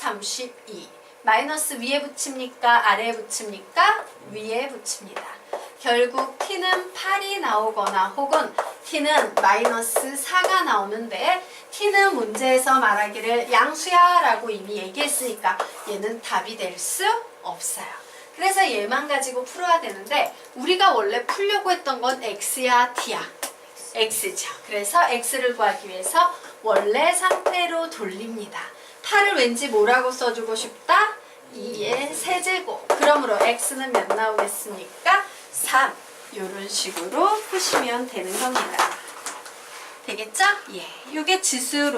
32. 마이너스 위에 붙입니까? 아래에 붙입니까? 위에 붙입니다. 결국 t는 8이 나오거나 혹은 t는 마이너스 4가 나오는데 t는 문제에서 말하기를 양수야 라고 이미 얘기했으니까 얘는 답이 될 수 없어요. 그래서 얘만 가지고 풀어야 되는데 우리가 원래 풀려고 했던 건 x야 t야? x죠. 그래서 x를 구하기 위해서 원래 상태로 돌립니다. 8을 왠지 뭐라고 써주고 싶다? 2의 세제곱. 그러므로 x는 몇 나오겠습니까? 3. 이런 식으로 푸시면 되는 겁니다. 되겠죠? 예. 이게 지수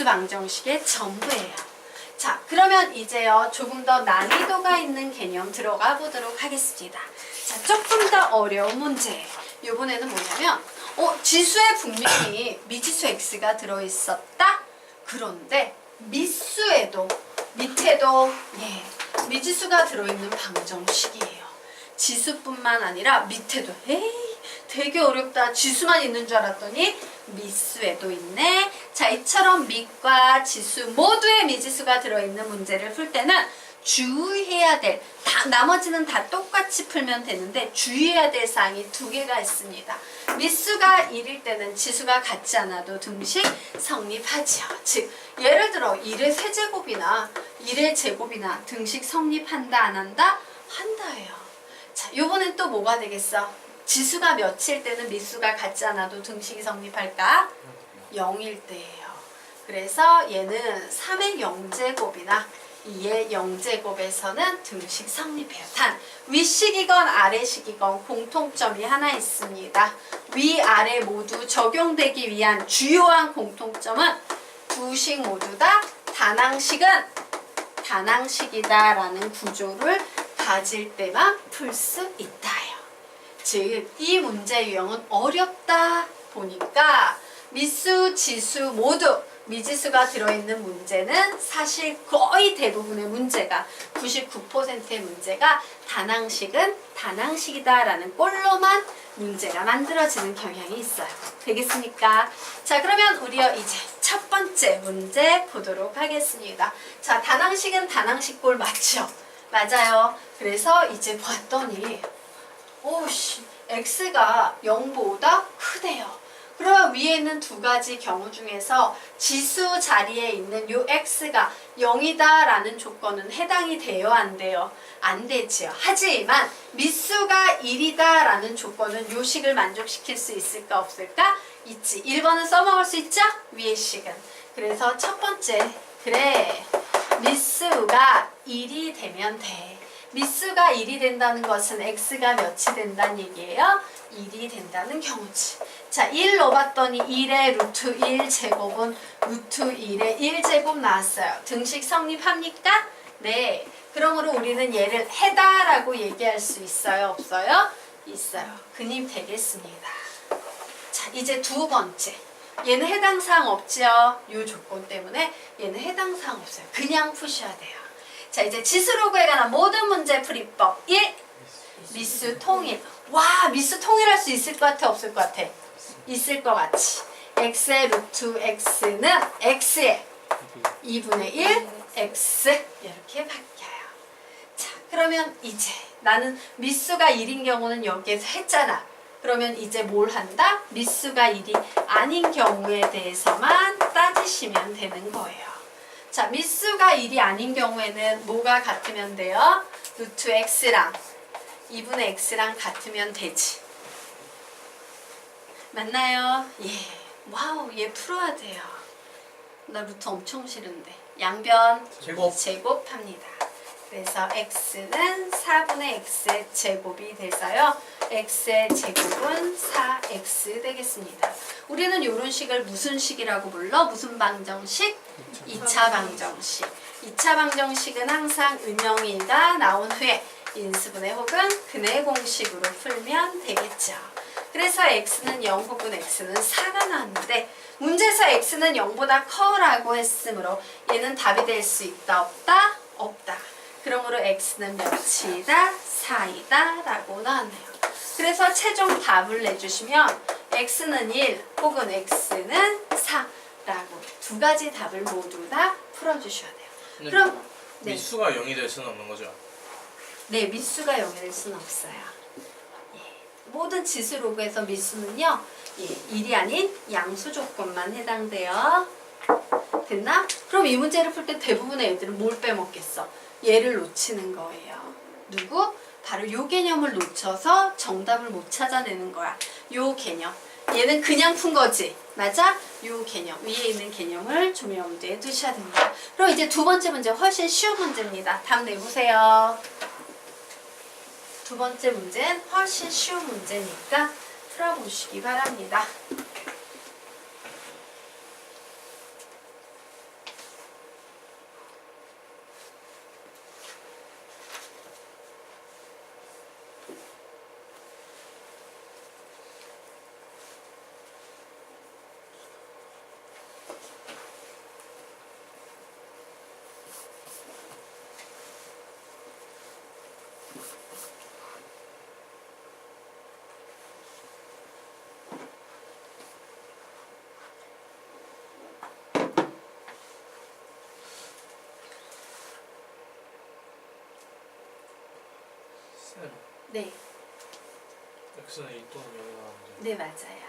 방정식의 전부예요. 자, 그러면 이제요 조금 더 난이도가 있는 개념 들어가 보도록 하겠습니다. 자, 조금 더 어려운 문제. 이번에는 뭐냐면 지수에 분명히 미지수 x가 들어있었다. 그런데 미수에도 밑에도 미지수가 들어있는 방정식이에요. 지수뿐만 아니라 밑에도 되게 어렵다. 지수만 있는 줄 알았더니 미수에도 있네. 자, 이처럼 밑과 지수 모두의 미지수가 들어있는 문제를 풀 때는 주의해야 될, 나머지는 다 똑같이 풀면 되는데 주의해야 될 사항이 두 개가 있습니다. 미수가 1일 때는 지수가 같지 않아도 등식 성립하지요. 즉 예를 들어 1의 세제곱이나 1의 제곱이나 등식 성립한다 안 한다? 한다예요. 자, 요번엔 또 뭐가 되겠어? 지수가 몇일 때는 미수가 같지 않아도 등식이 성립할까? 0일 때예요. 그래서 얘는 3의 0제곱이나 2의 0제곱에서는 등식 성립해요. 단 위식이건 아래식이건 공통점이 하나 있습니다. 위아래 모두 적용되기 위한 주요한 공통점은 두 식 모두 다 단항식이다 라는 구조를 가질 때만 풀 수 있다요. 즉 이 문제 유형은 어렵다 보니까 미수, 지수 모두 미지수가 들어있는 문제는 사실 거의 대부분의 문제가 99%의 문제가 단항식은 단항식이다 라는 꼴로만 문제가 만들어지는 경향이 있어요. 되겠습니까? 자, 그러면 우리요 이제 첫 번째 문제 보도록 하겠습니다. 자, 단항식은 단항식 꼴 맞죠? 맞아요. 그래서 이제 봤더니 x가 0보다 크대요. 그러면 위에 있는 두 가지 경우 중에서 지수 자리에 있는 요 x가 0이다 라는 조건은 해당이 돼요? 안 돼요? 안 되지요. 하지만 미수가 1이다 라는 조건은 요 식을 만족시킬 수 있을까 없을까? 있지. 1번은 써먹을 수 있죠? 위의 식은. 그래서 첫 번째, 그래 미수가 1이 되면 돼. 미수가 1이 된다는 것은 x가 몇이 된다는 얘기예요? 1이 된다는 경우지. 자, 1 넣어봤더니 1의 루트 1 제곱은 루트 1의 1제곱 나왔어요. 등식 성립합니까? 네. 그러므로 우리는 얘를 해다라고 얘기할 수 있어요? 없어요? 있어요. 근임 되겠습니다. 자, 이제 두 번째. 얘는 해당 사항 없죠? 이 조건 때문에 얘는 해당 사항 없어요. 그냥 푸셔야 돼요. 자, 이제 지수로 구해 관한 모든 문제 풀이법 1. 미수 통일. 와, 미수 통일할 수 있을 것 같아? 없을 것 같아? 있을 것 같지. x의 루트 x는 x의 2분의 1 x 이렇게 바뀌어요. 자, 그러면 이제 나는 미수가 1인 경우는 여기에서 했잖아. 그러면 이제 뭘 한다? 미수가 1이 아닌 경우에 대해서만 따지시면 되는 거예요. 자, 미수가 1이 아닌 경우에는 뭐가 같으면 돼요? 루트 x랑 2분의 x랑 같으면 되지. 맞나요? 예. 와우, 얘 풀어야 돼요. 나 루트 엄청 싫은데. 양변 제곱합니다. 그래서 x는 4분의 x의 제곱이 돼서요. x의 제곱은 4x 되겠습니다. 우리는 이런 식을 무슨 식이라고 불러? 무슨 방정식? 2차 방정식. 2차 방정식은 항상 음영이가 나온 후에 인수분해 혹은 근해 공식으로 풀면 되겠죠. 그래서 x는 0 혹은 x는 4가 나왔는데 문제에서 x는 0보다 커라고 했으므로 얘는 답이 될 수 있다 없다? 없다. 그러므로 x는 몇이다? 4이다 라고 나왔네요. 그래서 최종 답을 내주시면 x는 1 혹은 x는 4 라고 두 가지 답을 모두 다 풀어주셔야 돼요. 근데 그럼 네. 미수가 0이 될 수는 없는 거죠? 네, 미수가 0이 될 수는 없어요. 예. 모든 지수 로그에서 미수는요, 예, 1이 아닌 양수 조건만 해당돼요. 됐나? 그럼 이 문제를 풀 때 대부분의 애들은 뭘 빼먹겠어? 얘를 놓치는 거예요. 누구? 바로 요 개념을 놓쳐서 정답을 못 찾아내는 거야. 요 개념. 얘는 그냥 푼 거지. 맞아? 요 개념. 위에 있는 개념을 조명 문제에 두셔야 됩니다. 그럼 이제 두 번째 문제 훨씬 쉬운 문제입니다. 답 내보세요. 두 번째 문제는 훨씬 쉬운 문제니까 풀어보시기 바랍니다. 쌤, 네, x는 2 또는 0이 나오는데 네 맞아요.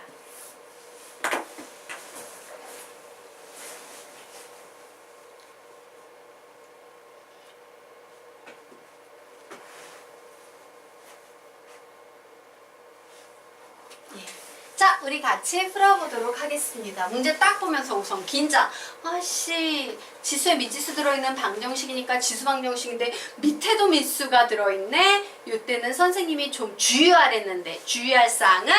자, 우리 같이 풀어보도록 하겠습니다. 문제 딱 보면서 우선 긴장. 아씨, 지수에 미지수 들어있는 방정식이니까 지수 방정식인데 밑에도 미수가 들어있네. 이때는 선생님이 좀 주의하랬는데 주의할 사항은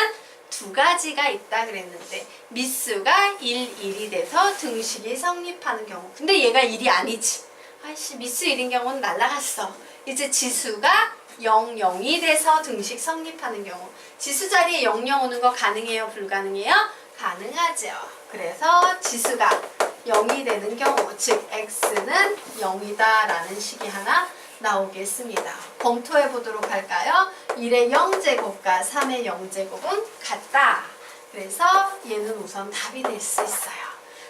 두 가지가 있다 그랬는데 미수가 1, 1이 돼서 등식이 성립하는 경우. 근데 얘가 1이 아니지. 아이씨, 미수 1인 경우는 날라갔어. 이제 지수가 0, 0이 돼서 등식 성립하는 경우. 지수 자리에 0, 0 오는 거 가능해요? 불가능해요? 가능하죠. 그래서 지수가 0이 되는 경우, 즉 x는 0이다 라는 식이 하나 나오겠습니다. 검토해 보도록 할까요? 1의 0제곱과 3의 0제곱은 같다. 그래서 얘는 우선 답이 될 수 있어요.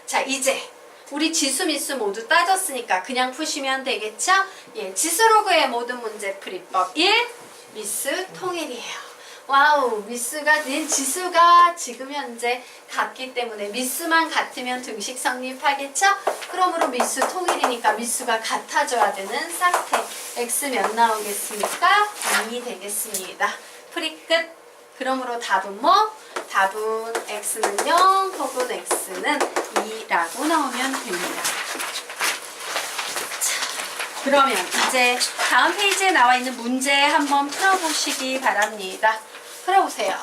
자, 이제 우리 지수 미수 모두 따졌으니까 그냥 푸시면 되겠죠? 예, 지수로그의 모든 문제 풀이법 1. 미수 통일이에요. 와우, 미수가 지수가 지금 현재 같기 때문에 미수만 같으면 등식 성립하겠죠? 그러므로 미수 통일이니까 미수가 같아져야 되는 상태. x 몇 나오겠습니까? 2이 되겠습니다. 풀이 끝. 그러므로 답은 뭐? 답은 x는 0 혹은 x는 2라고 나오면 됩니다. 자, 그러면 이제 다음 페이지에 나와 있는 문제 한번 풀어보시기 바랍니다. 풀어보세요.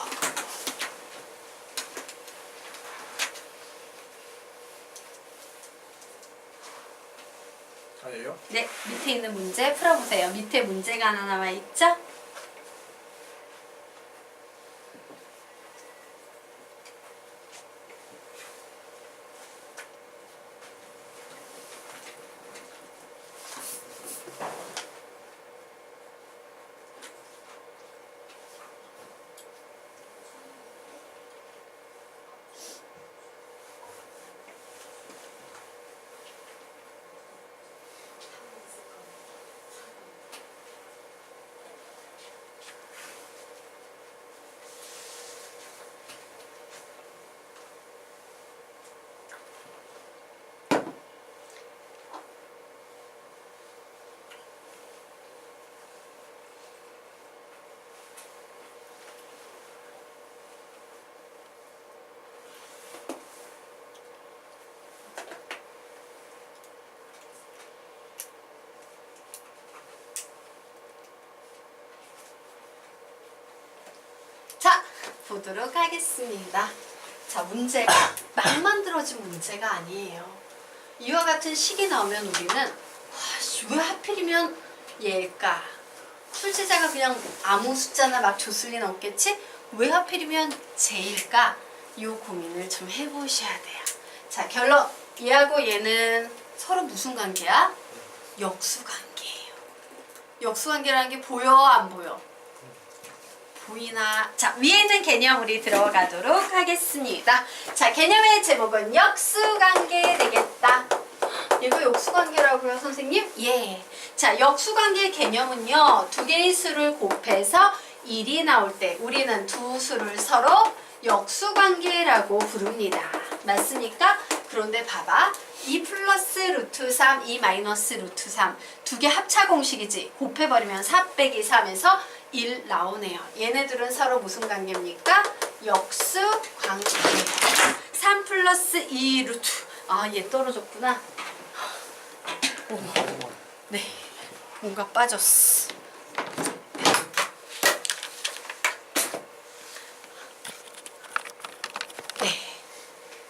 아니에요? 네, 밑에 있는 문제 풀어보세요. 밑에 문제가 하나 나와 있죠? 자, 보도록 하겠습니다. 자, 문제가 막 만들어진 문제가 아니에요. 이와 같은 식이 나오면 우리는 왜 하필이면 얘일까? 출제자가 그냥 아무 숫자나 막 줬을 리는 없겠지? 왜 하필이면 쟤일까? 이 고민을 좀 해보셔야 돼요. 자, 결론. 얘하고 얘는 서로 무슨 관계야? 역수관계예요. 역수관계라는 게 보여, 안 보여? 보이나? 자, 위에 있는 개념 우리 들어가도록 하겠습니다. 자, 개념의 제목은 역수관계 되겠다. 이거 역수관계라고요, 선생님? 예. 자, 역수관계 개념은요. 두 개의 수를 곱해서 1이 나올 때 우리는 두 수를 서로 역수관계라고 부릅니다. 맞습니까? 그런데 봐봐. 2 플러스 루트 3, 2 마이너스 루트 3. 두 개 합차 공식이지. 곱해버리면 4 빼기 3에서 1 나오네요. 얘네들은 서로 무슨 관계입니까? 역수관계예요. 3 플러스 2 루트. 아, 얘 떨어졌구나. 오, 네. 뭔가 빠졌어. 네.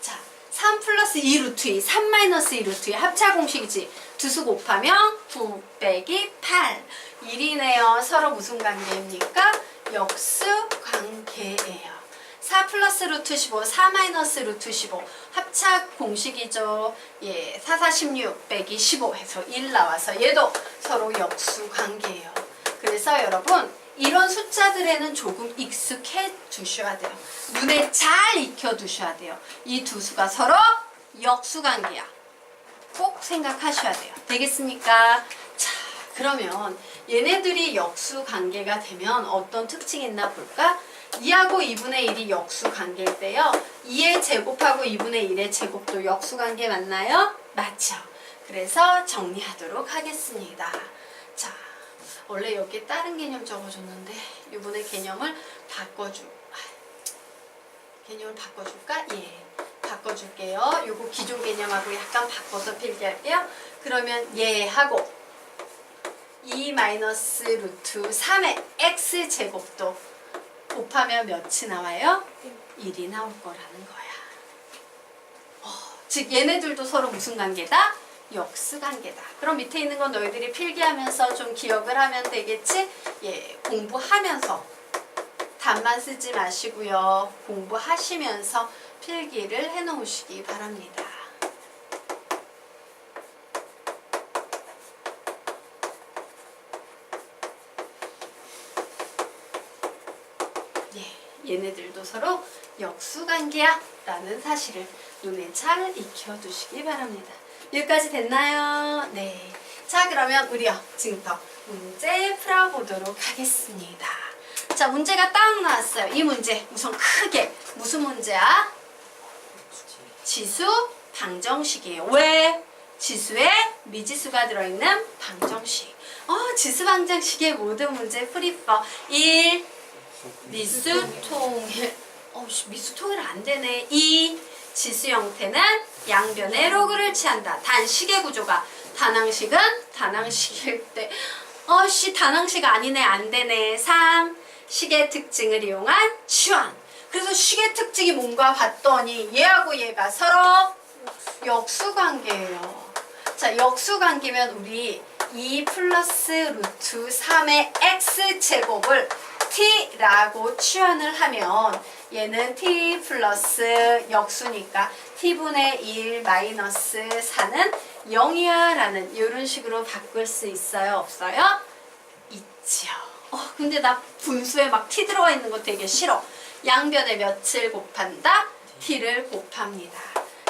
자, 3 플러스 2 루트 2, 3 마이너스 2 루트 2 합차 공식이지. 두 수 곱하면 9 빼기 8. 1이네요. 서로 무슨 관계입니까? 역수 관계예요. 4 플러스 루트 15, 4 마이너스 루트 15 합차 공식이죠. 예, 4, 4, 16 빼기 15 해서 1 나와서 얘도 서로 역수 관계예요. 그래서 여러분 이런 숫자들에는 조금 익숙해 두셔야 돼요. 눈에 잘 익혀 두셔야 돼요. 이 두 수가 서로 역수 관계야. 꼭 생각하셔야 돼요. 되겠습니까? 자, 그러면 얘네들이 역수 관계가 되면 어떤 특징이 있나 볼까? 2하고 2분의 1이 역수 관계일 때요. 2의 제곱하고 2분의 1의 제곱도 역수 관계 맞나요? 맞죠. 그래서 정리하도록 하겠습니다. 자, 원래 여기 다른 개념 적어줬는데 이번에 개념을 바꿔줄까? 예, 바꿔줄게요. 요거 기존 개념하고 약간 바꿔서 필기할게요. 그러면 얘하고 2 마이너스 루트 3의 x 제곱도 곱하면 몇이 나와요? 1이 나올 거라는 거야. 즉 얘네들도 서로 무슨 관계다? 역수 관계다. 그럼 밑에 있는 건 너희들이 필기하면서 좀 기억을 하면 되겠지? 예, 공부하면서 답만 쓰지 마시고요. 공부하시면서 필기를 해놓으시기 바랍니다. 얘네들도 서로 역수관계야 라는 사실을 눈에 잘 익혀두시기 바랍니다. 여기까지 됐나요? 네. 자, 그러면 우리요 지금부터 문제 풀어보도록 하겠습니다. 자, 문제가 딱 나왔어요. 이 문제 우선 크게 무슨 문제야? 지수 방정식이에요. 왜? 지수에 미지수가 들어있는 방정식. 지수 방정식의 모든 문제 풀이법 1. 미수통일. 미수통일 안 되네. 2. 지수 형태는 양변의 로그를 취한다. 단식의 구조가 단항식은 단항식일 때. 단항식 아니네. 안 되네. 3. 식의 특징을 이용한 치환. 그래서 식의 특징이 뭔가 봤더니 얘하고 얘가 서로 역수관계예요. 자, 역수관계면 우리 2 플러스 루트 3의 x제곱을 t라고 취환을 하면 얘는 t 플러스 역수니까 t분의 1 마이너스 4는 0이야 라는 이런 식으로 바꿀 수 있어요? 없어요? 있지요. 근데 나 분수에 막 t 들어가 있는 거 되게 싫어. 양변에 몇을 곱한다? t를 곱합니다.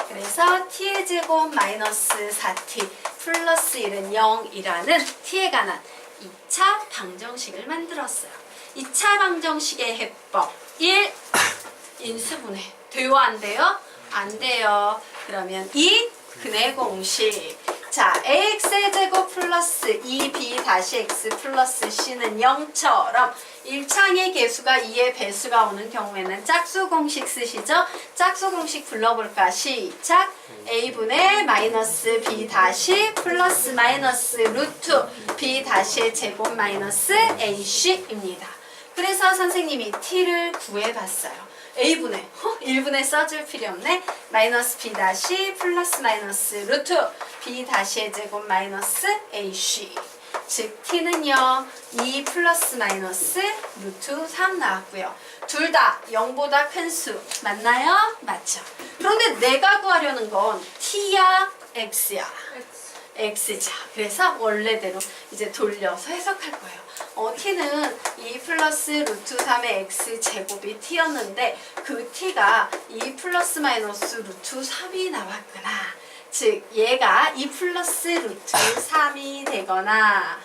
그래서 t의 제곱 마이너스 4t 플러스 1은 0이라는 t에 관한 2차 방정식을 만들었어요. 2차 방정식의 해법 1. 인수분해 돼요? 안 돼요? 안 돼요. 그러면 2. 근의 공식. 자, ax의 제곱 플러스 2b 다시 x 플러스 c는 0처럼 1창의 개수가 2의 배수가 오는 경우에는 짝수 공식 쓰시죠? 짝수 공식 불러볼까? 시작! a분의 마이너스 b 다시 플러스 마이너스 루트 b 다시의 제곱 마이너스 ac입니다. 그래서 선생님이 t를 구해봤어요. a분의 1분의 써줄 필요 없네. 마이너스 b 다시 플러스 마이너스 루트 b 다시의 제곱 마이너스 ac. 즉 t는요 2 플러스 마이너스 루트 3 나왔고요. 둘 다 0보다 큰 수 맞나요? 맞죠. 그런데 내가 구하려는 건 t야 x야? x죠. 그래서 원래대로 이제 돌려서 해석할 거예요. t는 2 플러스 루트 3의 x 제곱이 t였는데 그 t가 2 플러스 마이너스 루트 3이 나왔구나. 즉 얘가 2 플러스 루트 3이 되거나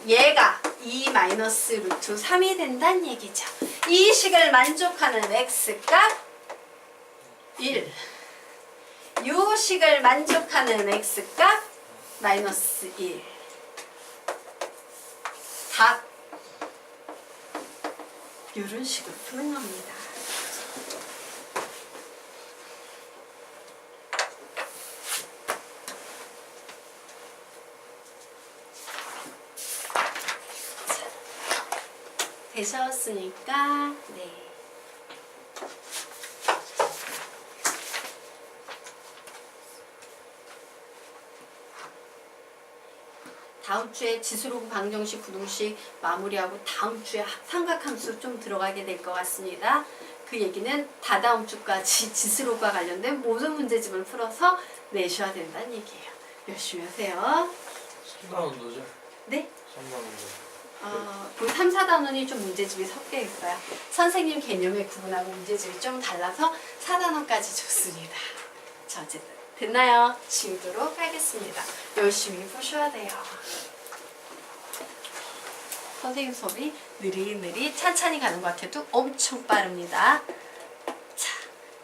얘가 2 마이너스 루트 3이 된다는 얘기죠. 이 식을 만족하는 x값 1. 요 식을 만족하는 x값 마이너스 1. 답. 이런 식으로 푸는 겁니다. 되셨으니까 네. 다음 주에 지수로그 방정식 부등식 마무리하고 다음 주에 삼각함수 좀 들어가게 될 것 같습니다. 그 얘기는 다다음 주까지 지수로그와 관련된 모든 문제집을 풀어서 내셔야 된다는 얘기예요. 열심히 하세요. 3단원도죠? 네? 3단원도. 그 3, 4단원이 좀 문제집이 섞여 있어요. 선생님 개념의 구분하고 문제집이 좀 달라서 4단원까지 좋습니다. 자, 어쨌든 됐나요? 지우도록 하겠습니다. 열심히 푸셔야 돼요. 선생님 수업이 느릿느릿 찬찬히 가는 것 같아도 엄청 빠릅니다. 자,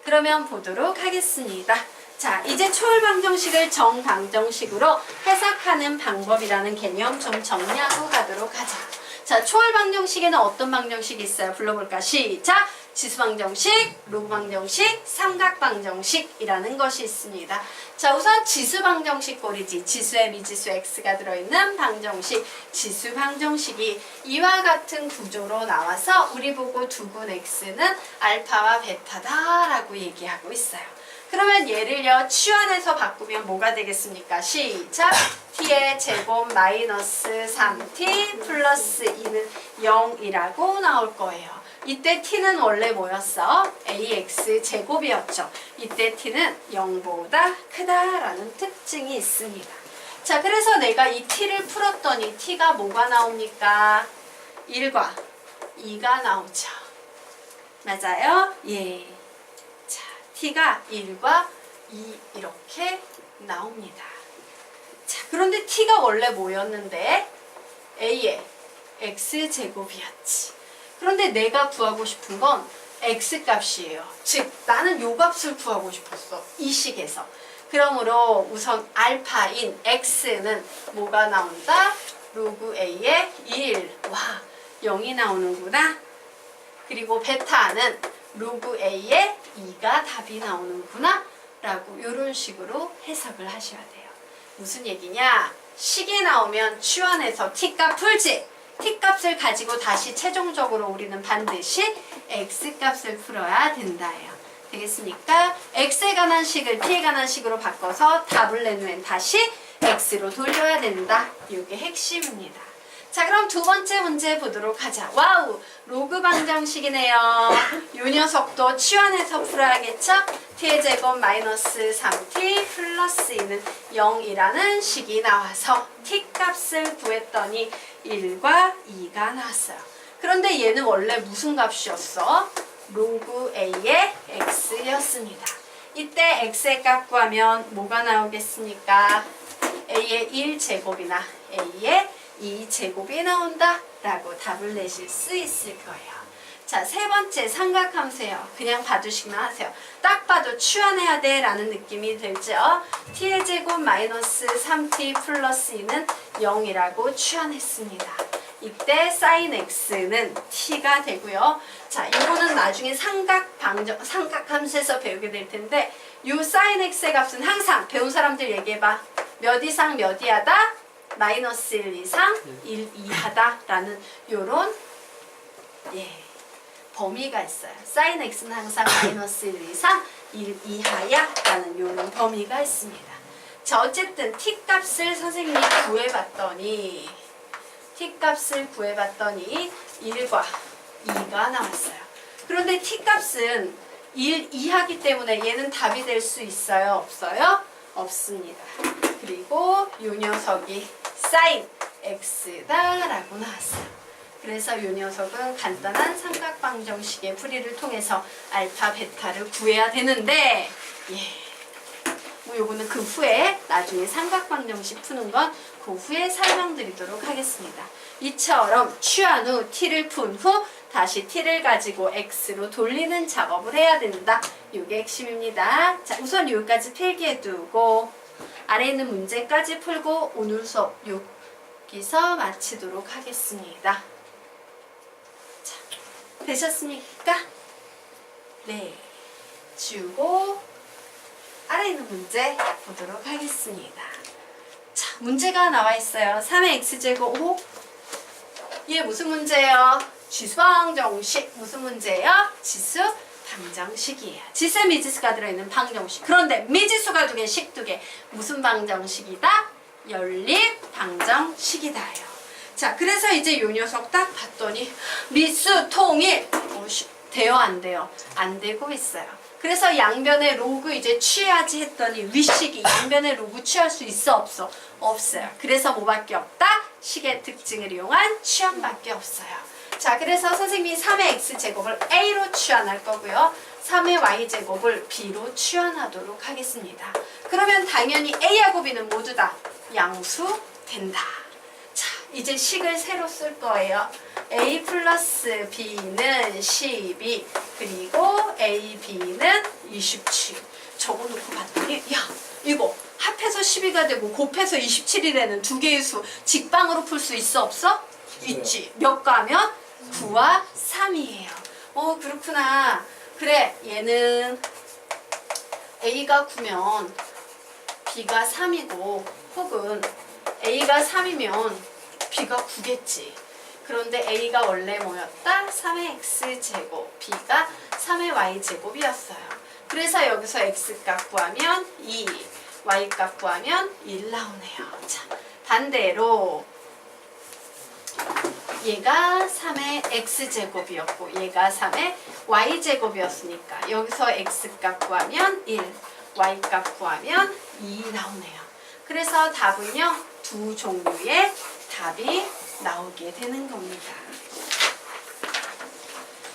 그러면 보도록 하겠습니다. 자, 이제 초월방정식을 정방정식으로 해석하는 방법이라는 개념 좀 정리하고 가도록 하자. 자, 초월방정식에는 어떤 방정식이 있어요? 불러볼까? 시작! 지수방정식, 로그방정식, 삼각방정식이라는 것이 있습니다. 자, 우선 지수방정식 꼴이지. 지수에 미지수 x가 들어있는 방정식, 지수방정식이 이와 같은 구조로 나와서 우리 보고 두근 x는 알파와 베타다 라고 얘기하고 있어요. 그러면 얘를요 치환해서 바꾸면 뭐가 되겠습니까? 시작! t의 제곱 마이너스 3t 플러스 2는 0이라고 나올 거예요. 이때 t는 원래 뭐였어? ax 제곱이었죠. 이때 t는 0보다 크다라는 특징이 있습니다. 자, 그래서 내가 이 t를 풀었더니 t가 뭐가 나옵니까? 1과 2가 나오죠. 맞아요? 예. 자, t가 1과 2 이렇게 나옵니다. 자, 그런데 t가 원래 뭐였는데? a의 x제곱이었지. 그런데 내가 구하고 싶은 건 x값이에요. 즉 나는 요 값을 구하고 싶었어. 이 식에서. 그러므로 우선 알파인 x는 뭐가 나온다? 로그 a의 1. 와, 0이 나오는구나. 그리고 베타는 로그 a의 2가 답이 나오는구나 라고 이런 식으로 해석을 하셔야 돼요. 무슨 얘기냐? 식이 나오면 치환해서 t값 풀지. t값을 가지고 다시 최종적으로 우리는 반드시 x값을 풀어야 된다예요. 되겠습니까? x에 관한 식을 t에 관한 식으로 바꿔서 답을 낸 후엔 다시 x로 돌려야 된다. 이게 핵심입니다. 자, 그럼 두 번째 문제 보도록 하자. 와우! 로그 방정식이네요. 요 녀석도 치환해서 풀어야겠죠? t의 제곱 마이너스 3t 플러스 2는 0이라는 식이 나와서 t값을 구했더니 1과 2가 나왔어요. 그런데 얘는 원래 무슨 값이었어? 로그 a의 x였습니다. 이때 x의 값 구하면 뭐가 나오겠습니까? a의 1제곱이나 a의 2제곱이 나온다 라고 답을 내실 수 있을 거예요. 자, 세 번째 삼각함수예요. 그냥 봐주시기만 하세요. 딱 봐도 치환해야 돼 라는 느낌이 들죠. t의 제곱 마이너스 3t 플러스 2는 0이라고 치환했습니다. 이때 sin x는 t가 되고요. 자, 이거는 나중에 삼각함수에서 배우게 될 텐데 이 sin x의 값은 항상 배운 사람들 얘기해봐. 몇 이상 몇 이하다? 마이너스 1 이상 1 이하다 라는 요런 범위가 있어요. sin x는 항상 마이너스 1 이상 1 이하야 라는 요런 범위가 있습니다. 자, 어쨌든 t값을 선생님이 구해봤더니 1과 2가 나왔어요. 그런데 t값은 1 이하기 때문에 얘는 답이 될 수 있어요? 없어요? 없습니다. 그리고 이 녀석이 sin x다 라고 나왔어요. 그래서 이 녀석은 간단한 삼각방정식의 풀이를 통해서 알파, 베타를 구해야 되는데 요거는 그 후에 나중에 삼각방정식 푸는 건 그 후에 설명드리도록 하겠습니다. 이처럼 취한 후 t를 푼 후 다시 t를 가지고 x로 돌리는 작업을 해야 된다. 이게 핵심입니다. 자, 우선 여기까지 필기해두고 아래 있는 문제까지 풀고 오늘 수업 여기서 마치도록 하겠습니다. 자, 되셨습니까? 네. 지우고 아래 있는 문제 보도록 하겠습니다. 자, 문제가 나와 있어요. 3의 x제곱 5. 얘 무슨 문제예요? 지수방정식. 무슨 문제예요? 지수 방정식이에요. 지수 미지수가 들어있는 방정식. 그런데 미지수가 2개, 식 2개. 무슨 방정식이다? 연립 방정식이다요. 자, 그래서 이제 요 녀석 딱 봤더니 미수 통일 돼요, 안 돼요? 안 되고 있어요. 그래서 양변의 로그 이제 취해야지 했더니 윗식이 양변의 로그 취할 수 있어, 없어? 없어요. 그래서 뭐밖에 없다? 식의 특징을 이용한 취함밖에 없어요. 자, 그래서 선생님이 3의 x제곱을 a로 취환할 거고요. 3의 y제곱을 b로 취환하도록 하겠습니다. 그러면 당연히 a하고 b는 모두 다 양수 된다. 자, 이제 식을 새로 쓸 거예요. a 플러스 b는 12 그리고 a, b는 27. 적어놓고 봤더니 야, 이거 합해서 12가 되고 곱해서 27이라는 두 개의 수 직방으로 풀 수 있어, 없어? 있지. 몇 가면? 9와 3이에요. 그렇구나. 그래, 얘는 a가 9면 b가 3이고 혹은 a가 3이면 b가 9겠지. 그런데 a가 원래 뭐였다? 3의 x제곱, b가 3의 y제곱이었어요. 그래서 여기서 x값 구하면 2, y값 구하면 1 나오네요. 자, 반대로 얘가 3의 x제곱이었고 얘가 3의 y제곱이었으니까 여기서 x값 구하면 1, y값 구하면 2 나오네요. 그래서 답은요, 두 종류의 답이 나오게 되는 겁니다.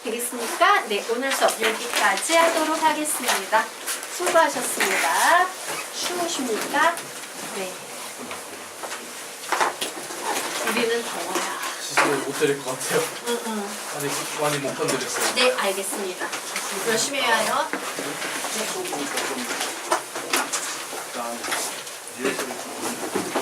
되겠습니까? 네, 오늘 수업 여기까지 하도록 하겠습니다. 수고하셨습니다. 추우십니까? 네. 우리는 더워요. 지수를 못 드릴 것 같아요. 응. 많이 못 건드렸어요. 네, 알겠습니다. 열심히 해야 해요. 일단 리허설을 좀